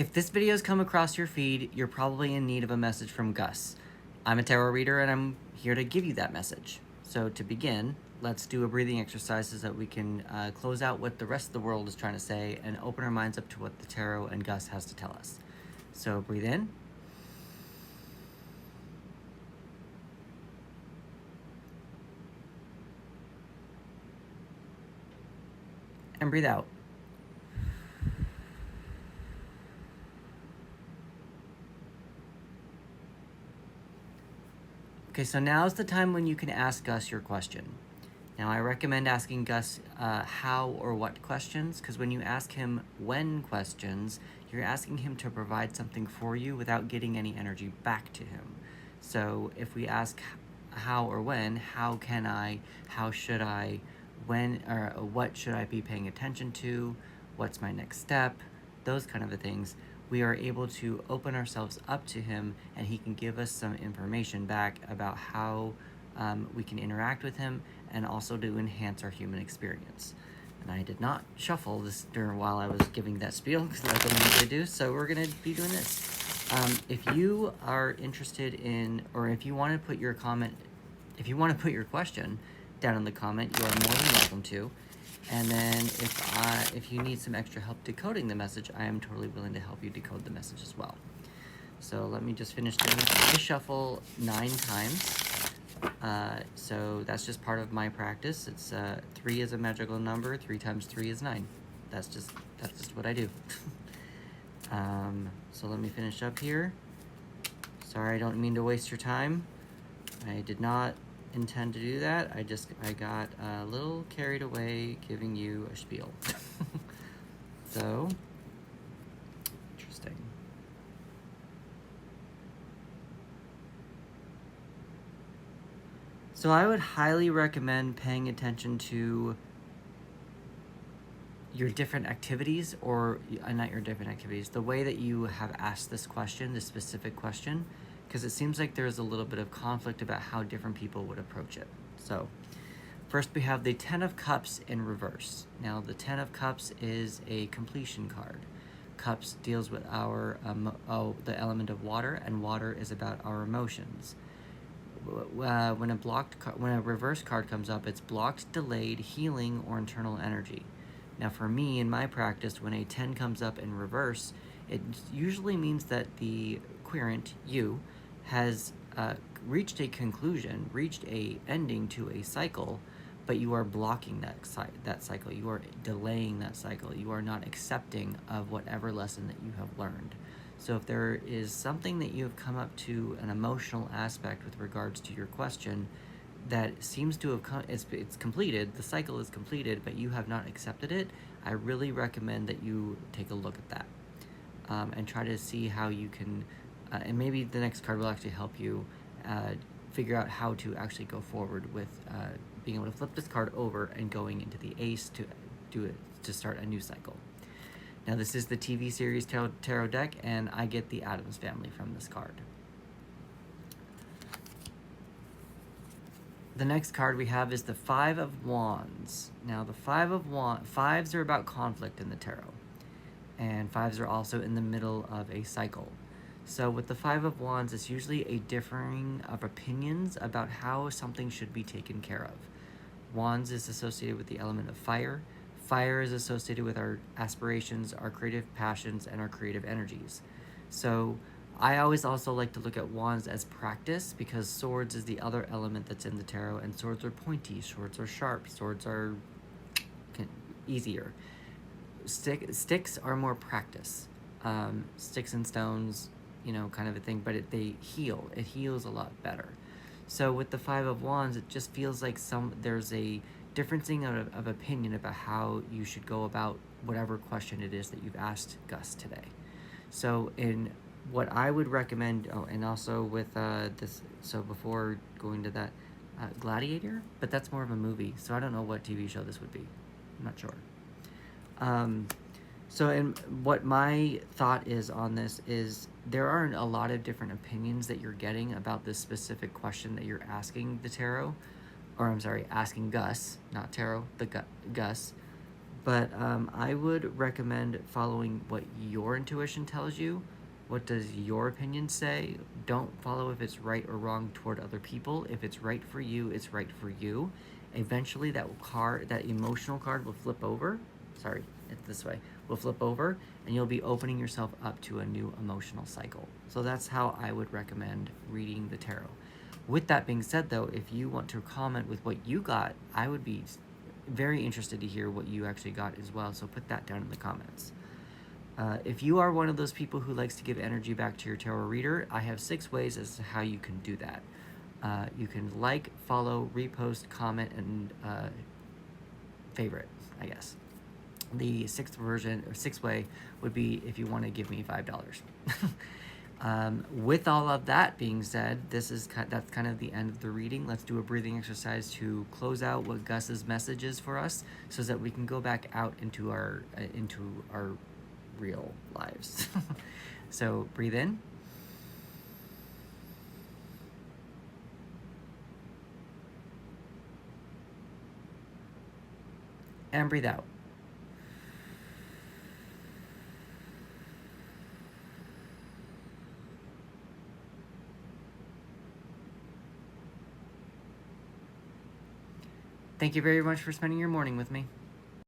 If this video has come across your feed, you're probably in need of a message from GUS. I'm a tarot reader and I'm here to give you that message. So to begin, let's do a breathing exercise so that we can close out what the rest of the world is trying to say and open our minds up to what the tarot and GUS has to tell us. So breathe in. And breathe out. Okay, so now's the time when you can ask GUS your question. Now, I recommend asking GUS how or what questions, because when you ask him when questions, you're asking him to provide something for you without getting any energy back to him. So if we ask how or when, how can I, how should I, when, or what should I be paying attention to, what's my next step, those kind of things, we are able to open ourselves up to him and he can give us some information back about how we can interact with him and also to enhance our human experience. And I did not shuffle this while I was giving that spiel because that's what I usually do, so we're going to be doing this. If you are interested in, or if you want to put your comment, if you want to put your question down in the comment, you are more than welcome to. And then if you need some extra help decoding the message, I am totally willing to help you decode the message as well. So let me just finish doing this. I shuffle 9 times. So that's just part of my practice. It's 3 is a magical number. 3 times 3 is 9. That's just what I do. So let me finish up here. Sorry, I don't mean to waste your time. I did not intend to do that. I got a little carried away giving you a spiel. So, interesting. So I would highly recommend paying attention to your different activities, or not your different activities, the way that you have asked this question, this specific question, because it seems like there's a little bit of conflict about how different people would approach it. So first we have the 10 of Cups in reverse. Now the 10 of Cups is a completion card. Cups deals with our the element of water, and water is about our emotions. When a reverse card comes up, it's blocked, delayed, healing, or internal energy. Now for me, in my practice, when a 10 comes up in reverse, it usually means that the querent, you, has reached a conclusion, reached a ending to a cycle, but you are blocking that cycle. You are delaying that cycle. You are not accepting of whatever lesson that you have learned. So if there is something that you have come up to, an emotional aspect with regards to your question, that seems to have it's completed, the cycle is completed, but you have not accepted it, I really recommend that you take a look at that and try to see how you can, and maybe the next card will actually help you figure out how to actually go forward with being able to flip this card over and going into the ace to start a new cycle. Now this is the TV series tarot deck, and I get the Addams Family from this card. The next card we have is the 5 of Wands. Now the 5 of Wands, 5s are about conflict in the tarot, and 5s are also in the middle of a cycle. So with the 5 of Wands, it's usually a differing of opinions about how something should be taken care of. Wands is associated with the element of fire. Fire is associated with our aspirations, our creative passions, and our creative energies. So I always also like to look at wands as practice, because swords is the other element that's in the tarot, and swords are pointy, swords are sharp, swords are easier. Sticks are more practice. Sticks and stones, you know, kind of a thing, but they heal. It heals a lot better. So with the 5 of Wands, it just feels like there's a differencing of opinion about how you should go about whatever question it is that you've asked GUS today. So in what I would recommend, and also with this, so before going to that, Gladiator, but that's more of a movie, so I don't know what TV show this would be. I'm not sure. So in what my thought is on this is there are a lot of different opinions that you're getting about this specific question that you're asking the tarot, or I'm sorry, asking GUS, not tarot, the GUS. But I would recommend following what your intuition tells you. What does your opinion say? Don't follow if it's right or wrong toward other people. If it's right for you, it's right for you. Eventually, that emotional card will flip over. Sorry, it's this way. Will flip over, and you'll be opening yourself up to a new emotional cycle. So that's how I would recommend reading the tarot. With that being said, though, if you want to comment with what you got, I would be very interested to hear what you actually got as well. So put that down in the comments. If you are one of those people who likes to give energy back to your tarot reader, I have 6 ways as to how you can do that. You can like, follow, repost, comment, and favorite, I guess. The 6th way would be if you want to give me $5. With all of that being said, that's kind of the end of the reading. Let's do a breathing exercise to close out what Gus's message is for us, so that we can go back out into our real lives. So breathe in. And breathe out. Thank you very much for spending your morning with me.